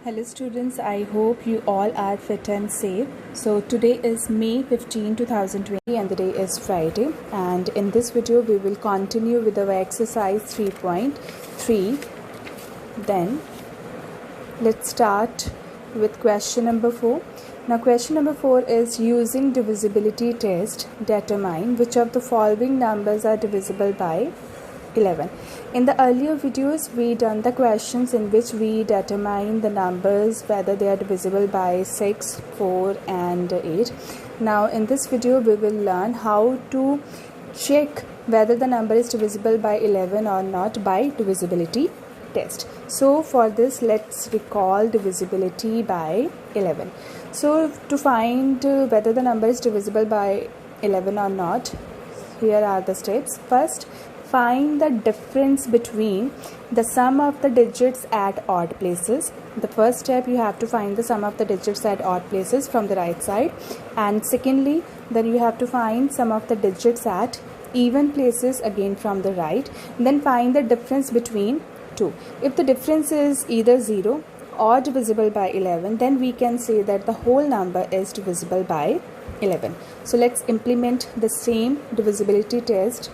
Hello students, I hope you all are fit and safe. So today is May 15, 2020 and the day is Friday, and in this video we will continue with our exercise 3.3. Then let's start with question number 4. Now question number 4 is, using divisibility test, determine which of the following numbers are divisible by 11. In the earlier videos we done the questions in which we determine the numbers whether they are divisible by 6, 4 and 8. Now in this video we will learn how to check whether the number is divisible by 11 or not by divisibility test. So for this, let's recall divisibility by 11. So to find whether the number is divisible by 11 or not, here are the steps. First, find the difference between the sum of the digits at odd places. The first step, you have to find the sum of the digits at odd places from the right side, and secondly, then you have to find sum of the digits at even places again from the right. Then find the difference between two. If the difference is either 0 or divisible by 11, then we can say that the whole number is divisible by 11. So let's implement the same divisibility test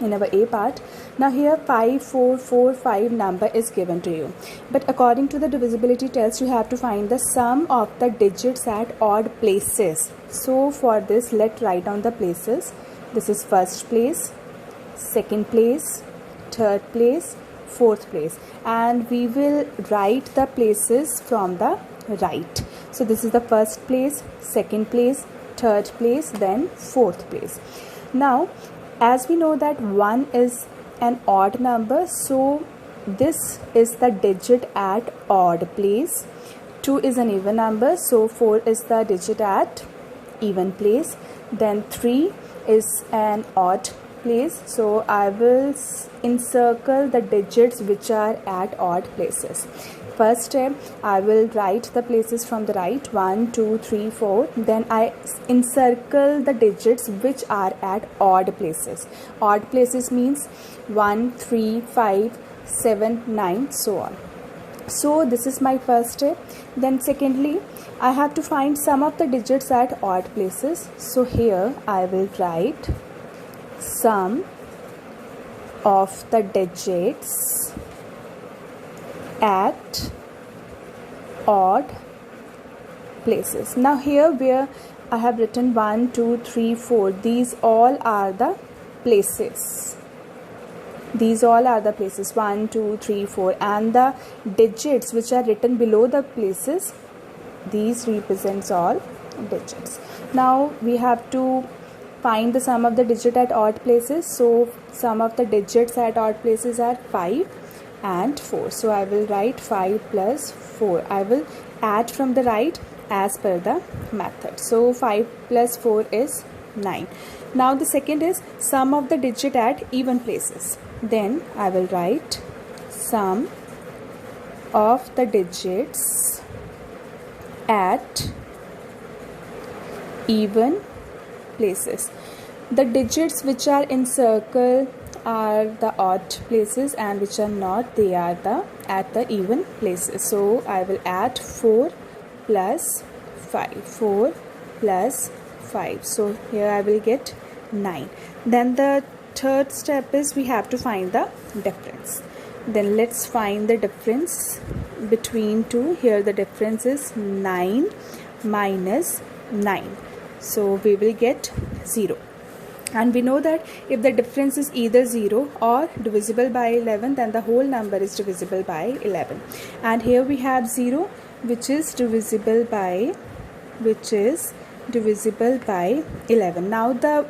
in our A part. Now here 5445 number is given to you, but according to the divisibility test you have to find the sum of the digits at odd places. So for this, let's write down the places. This is first place, second place, third place, fourth place, and we will write the places from the right. So this is the first place, second place, third place, then fourth place. Now as we know that 1 is an odd number, so this is the digit at odd place. 2 is an even number, so 4 is the digit at even place. Then 3 is an odd place, so I will encircle the digits which are at odd places. First step, I will write the places from the right, 1, 2, 3, 4. Then I encircle the digits which are at odd places. Odd places means 1, 3, 5, 7, 9, so on. So this is my first step. Then secondly, I have to find sum of the digits at odd places. So here I will write sum of the digits at odd places. Now here where I have written 1, 2, 3, 4, these all are the places. These all are the places, 1, 2, 3, 4, and the digits which are written below the places, these represents all digits. Now we have to find the sum of the digit at odd places. So sum of the digits at odd places are 5 and 4. So I will write 5 plus 4. I will add from the right as per the method. So 5 plus 4 is 9. Now the second is sum of the digit at even places. Then I will write sum of the digits at even places. The digits which are in circle are the odd places, and which are not, they are at the even places. So I will add 4 plus 5, 4 plus 5. So here I will get 9. Then the third step is we have to find the difference. Then let's find the difference between two. Here the difference is 9 minus 9. So we will get 0. And we know that if the difference is either 0 or divisible by 11, then the whole number is divisible by 11. And here we have 0 which is divisible by 11. Now the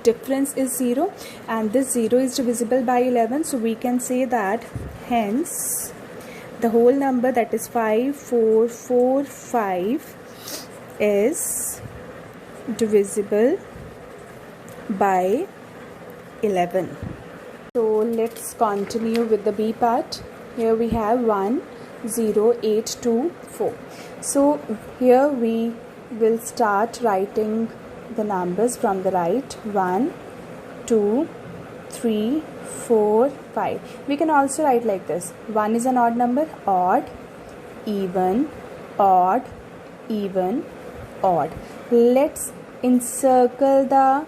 difference is 0 and this 0 is divisible by 11, so we can say that hence the whole number, that is 5445, is divisible by 11. So let's continue with the B part. Here we have 1, 0, 8, 2, 4. So here we will start writing the numbers from the right, 1, 2, 3, 4, 5. We can also write like this: 1 is an odd number, odd, even, odd, even, odd. Let's encircle the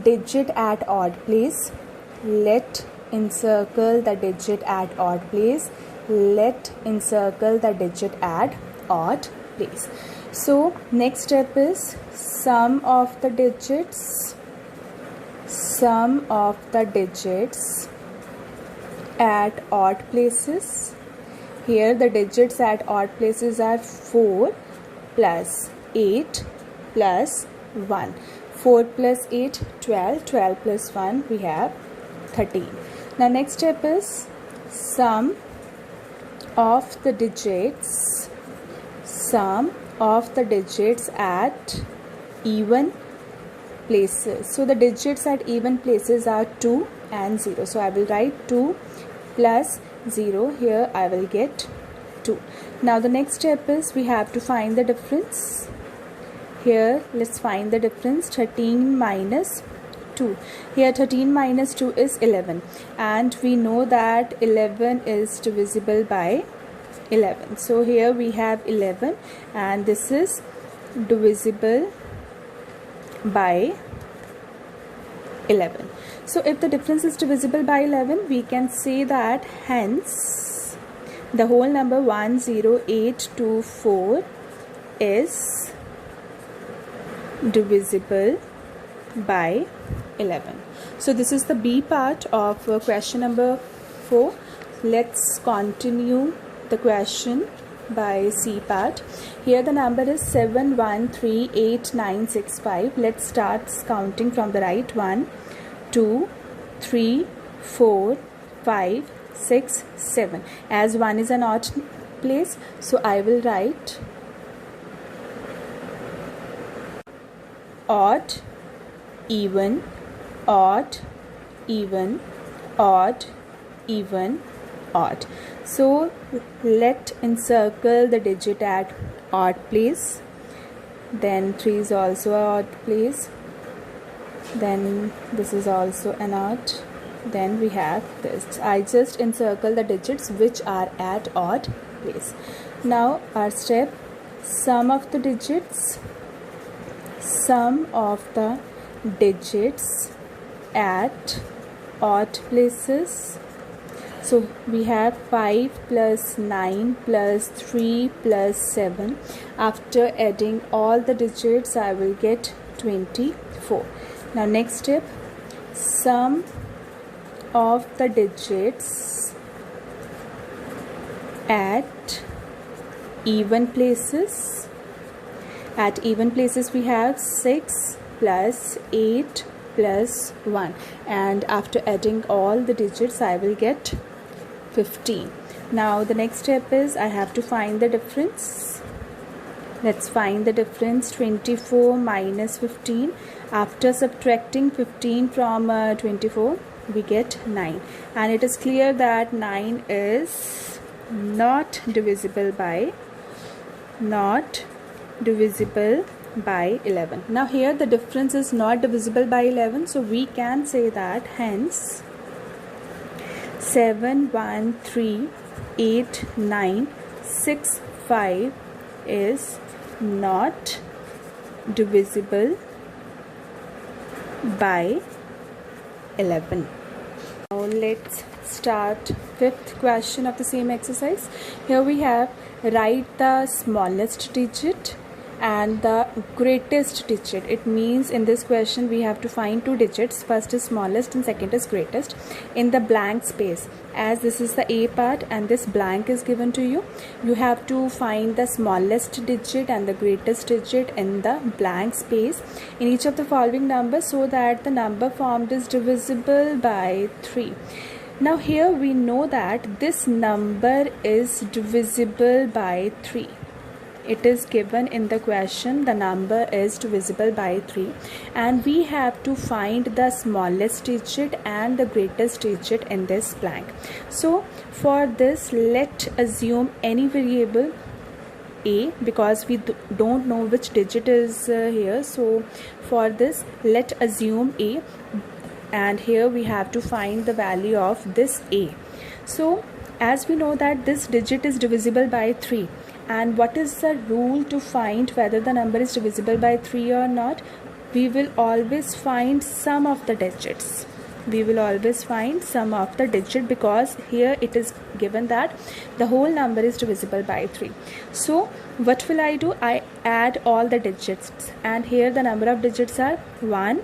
digit at odd place. Let encircle the digit at odd place. Let encircle the digit at odd place. So next step is sum of the digits. Sum of the digits at odd places. Here the digits at odd places are 4 plus 8 plus 1. 4 plus 8, 12. 12 plus 1, we have 13. Now next step is sum of the digits. Sum of the digits at even places. So the digits at even places are 2 and 0. So I will write 2 plus 0. Here I will get 2. Now the next step is we have to find the difference. Here let's find the difference. 13 minus 2. Here 13 minus 2 is 11, and we know that 11 is divisible by 11. So here we have 11 and this is divisible by 11. So if the difference is divisible by 11, we can say that hence the whole number 10824 is divisible by 11. So this is the B part of question number 4. Let's continue the question by C part. Here the number is 713895. Let's start counting from the right. 1 2 3 4 5 6 7. As 1 is an odd place, so I will write odd, even, odd, even, odd, even, odd. So let encircle the digit at odd place. Then 3 is also an odd place. Then this is also an odd. Then we have this. I just encircle the digits which are at odd place. Now our step, sum of the digits. Sum of the digits at odd places. So we have 5 plus 9 plus 3 plus 7. After adding all the digits, I will get 24. Now next step, sum of the digits at even places. At even places we have 6 plus 8 plus 1, and after adding all the digits I will get 15. Now the next step is I have to find the difference. Let's find the difference. 24 minus 15. After subtracting 15 from 24 we get 9, and it is clear that 9 is not divisible by 11. Now here the difference is not divisible by 11, so we can say that hence 7138965 is not divisible by 11. Now let's start fifth question of the same exercise. Here we have write the smallest digit and the greatest digit. It means in this question we have to find two digits. First is smallest and second is greatest in the blank space. As this is the A part and this blank is given to you, you have to find the smallest digit and the greatest digit in the blank space in each of the following numbers so that the number formed is divisible by 3. Now here we know that this number is divisible by 3. It is given in the question the number is divisible by 3, and we have to find the smallest digit and the greatest digit in this blank. So for this, let's assume any variable A, because we don't know which digit is here. So for this, let's assume A, and here we have to find the value of this A. So as we know that this digit is divisible by 3, and what is the rule to find whether the number is divisible by 3 or not? We will always find sum of the digits. We will always find sum of the digit, because here it is given that the whole number is divisible by 3. So what will I do? I add all the digits, and here the number of digits are 1,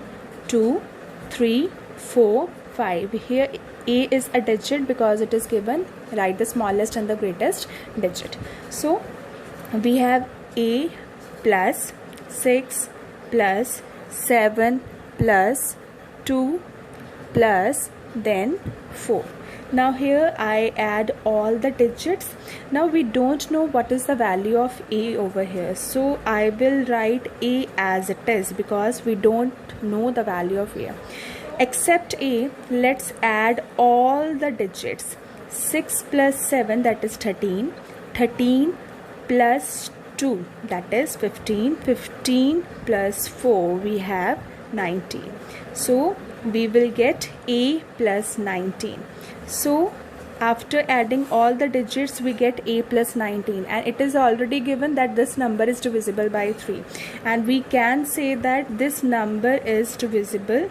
2, 3, 4, 5. Here a is a digit because it is given. Write the smallest and the greatest digit. So we have a plus 6 plus 7 plus 2 plus then 4. Now here I add all the digits. Now we don't know what is the value of a over here, so I will write a as it is because we don't know the value of a. Except a, let's add all the digits. 6 plus 7, that is 13. 13 plus 2, that is 15. 15 plus 4, we have 19. So we will get a plus 19. So after adding all the digits, we get a plus 19, and it is already given that this number is divisible by 3, and we can say that this number is divisible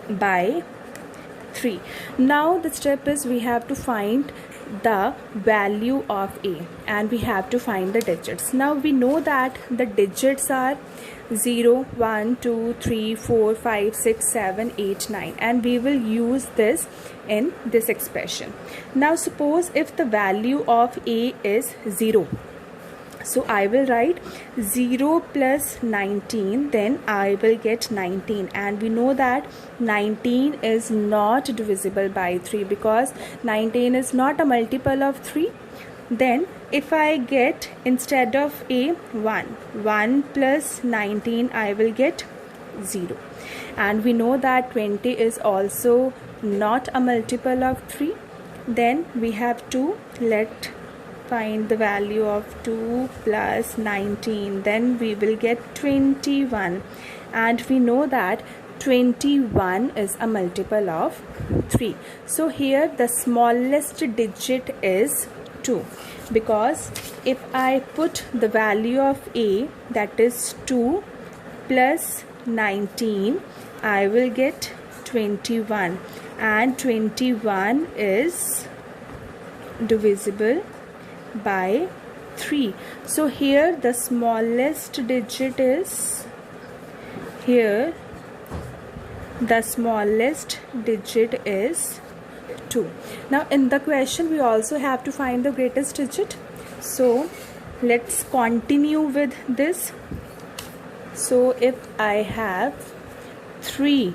by 3. Now the step is we have to find the value of a, and we have to find the digits. Now we know that the digits are 0, 1, 2, 3, 4, 5, 6, 7, 8, 9, and we will use this in this expression. Now suppose if the value of a is 0, so I will write 0 plus 19, then I will get 19, and we know that 19 is not divisible by 3 because 19 is not a multiple of 3. Then if I get, instead of a, 1 plus 19, I will get 0, and we know that 20 is also not a multiple of 3. Then we have 2. Let's find the value of 2 plus 19, then we will get 21, and we know that 21 is a multiple of 3. So here the smallest digit is 2, because if I put the value of a, that is 2 plus 19, I will get 21, and 21 is divisible by 3. So here the smallest digit is, here the smallest digit is 2. Now in the question we also have to find the greatest digit, so let's continue with this. So if I have 3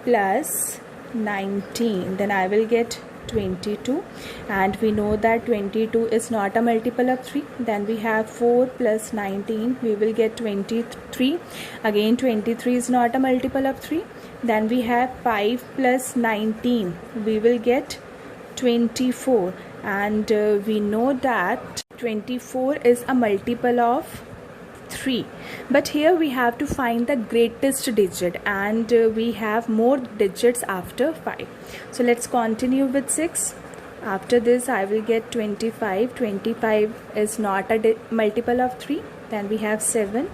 plus 19, then I will get 22, and we know that 22 is not a multiple of 3. Then we have 4 plus 19, we will get 23. Again 23 is not a multiple of 3. Then we have 5 plus 19, we will get 24, and we know that 24 is a multiple of 3. But here we have to find the greatest digit, and we have more digits after 5. So let's continue with 6. After this I will get 25. 25 is not a multiple of 3. Then we have 7.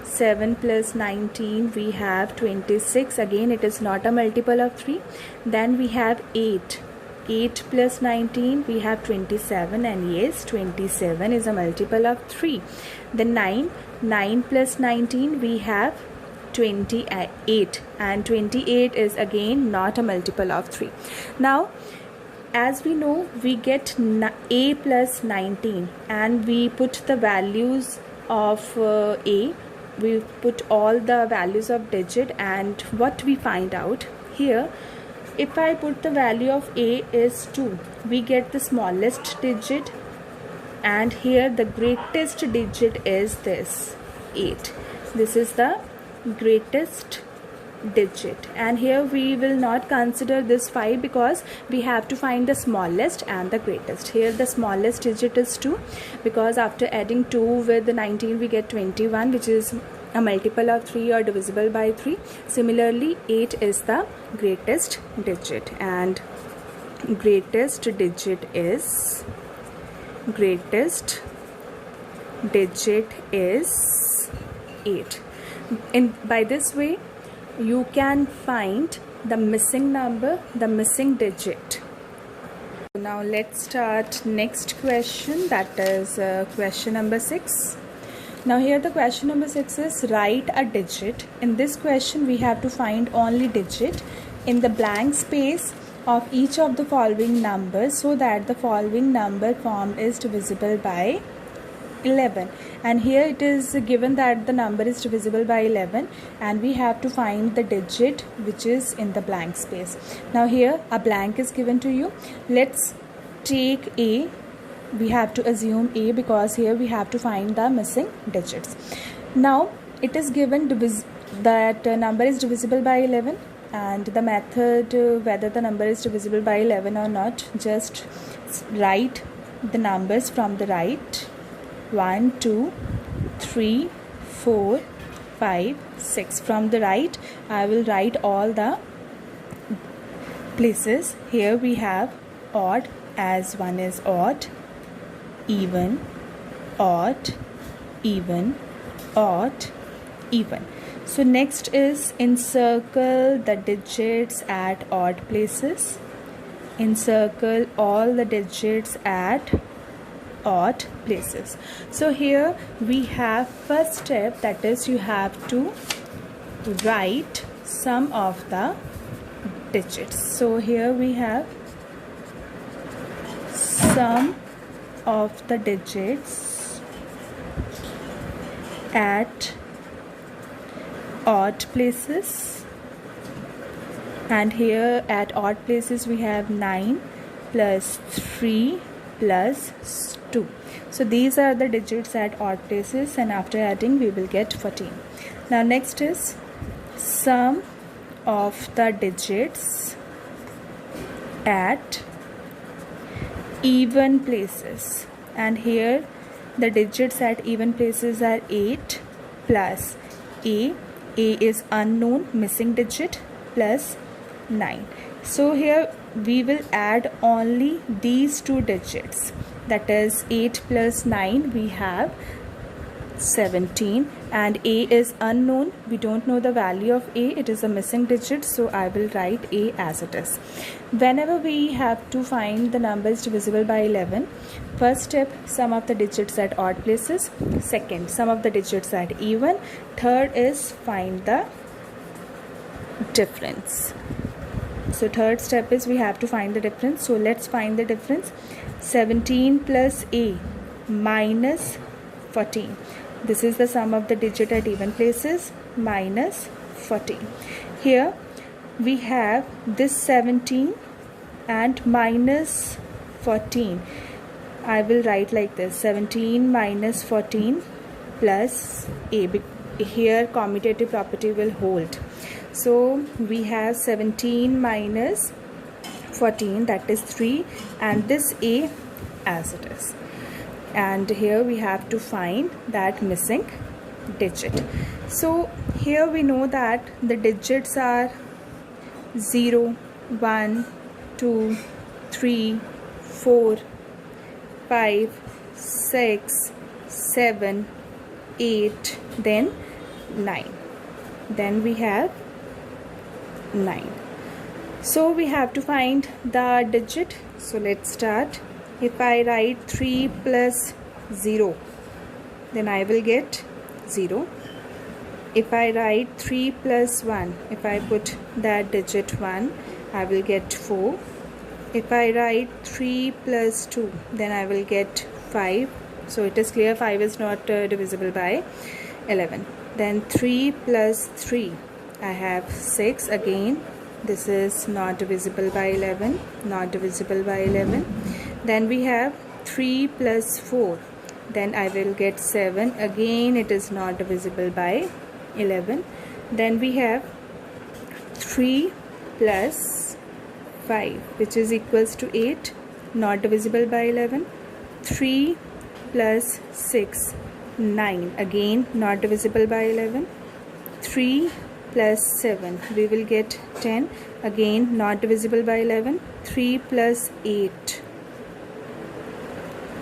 7 plus 19, we have 26. Again it is not a multiple of 3. Then we have 8. 8 plus 19, we have 27, and yes, 27 is a multiple of 3. Then 9. 9 plus 19, we have 28, and 28 is again not a multiple of 3. Now as we know, we get a plus 19, and we put the values of a, we put all the values of digit, and what we find out here, if I put the value of a is 2, we get the smallest digit, and here the greatest digit is this 8. This is the greatest digit, and here we will not consider this 5 because we have to find the smallest and the greatest. Here the smallest digit is 2, because after adding 2 with the 19 we get 21, which is a multiple of 3 or divisible by 3. Similarly 8 is the greatest digit, and greatest digit is 8. By this way you can find the missing number, the missing digit. Now let's start next question, that is question number 6. Now here the question number 6 is write a digit. In this question we have to find only digit in the blank space of each of the following numbers so that the following number formed is divisible by 11. And here it is given that the number is divisible by 11 and we have to find the digit which is in the blank space. Now here a blank is given to you. Let's take A. We have to assume A because here we have to find the missing digits. Now it is given that number is divisible by 11, and the method whether the number is divisible by 11 or not, just write the numbers from the right. 1 2 3 4 5 6. From the right I will write all the places. Here we have odd, as 1 is odd, even, odd, even, odd, even. So next is encircle the digits at odd places. Encircle all the digits at odd places. So here we have first step, that is you have to write sum of the digits. So here we have sum of the digits at odd places, and here at odd places we have 9 plus 3 plus 2. So these are the digits at odd places, and after adding we will get 14. Now next is sum of the digits at even places, and here the digits at even places are 8 plus A is unknown, missing digit, plus 9. So here we will add only these two digits, that is 8 plus 9 we have 17, and A is unknown, we don't know the value of A, it is a missing digit, so I will write A as it is. Whenever we have to find the numbers divisible by 11, first step sum of the digits at odd places, second sum of the digits at even, third is find the difference. So third step is we have to find the difference. So let's find the difference. 17 plus A minus 14. This is the sum of the digit at even places, minus 14. Here we have this 17 and minus 14. I will write like this: 17 minus 14 plus A. Here commutative property will hold. So we have 17 minus 14, that is 3, and this A as it is. And here we have to find that missing digit. So here we know that the digits are 0, 1, 2, 3, 4, 5, 6, 7, 8, then 9. Then we have 9. So we have to find the digit. So let's start. If I write 3 plus 0, then I will get 0. If I write 3 plus 1, if I put that digit 1, I will get 4. If I write 3 plus 2, then I will get 5. So it is clear 5 is not divisible by 11. Then 3 plus 3, I have 6 again. This is not divisible by 11, not divisible by 11. Then we have 3 plus 4, then I will get 7. Again it is not divisible by 11. Then we have 3 plus 5, which is equals to 8, not divisible by 11. 3 plus 6, 9, again not divisible by 11. 3 plus 7, we will get 10. Again, not divisible by 11. 3 plus 8,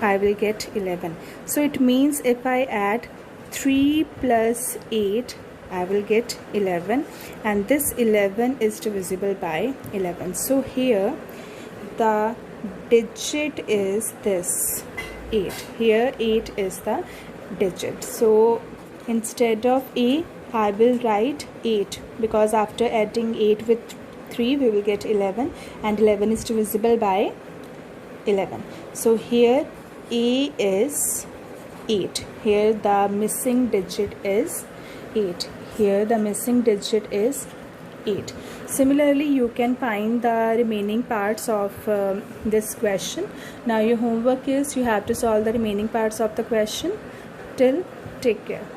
I will get 11. So it means if I add 3 plus 8, I will get 11, and this 11 is divisible by 11. So here the digit is this 8. Here 8 is the digit. So instead of A, I will write 8, because after adding 8 with 3 we will get 11, and 11 is divisible by 11. So here A is 8. Here the missing digit is 8. Here the missing digit is 8. Similarly, you can find the remaining parts of this question. Now your homework is you have to solve the remaining parts of the question. Till take care.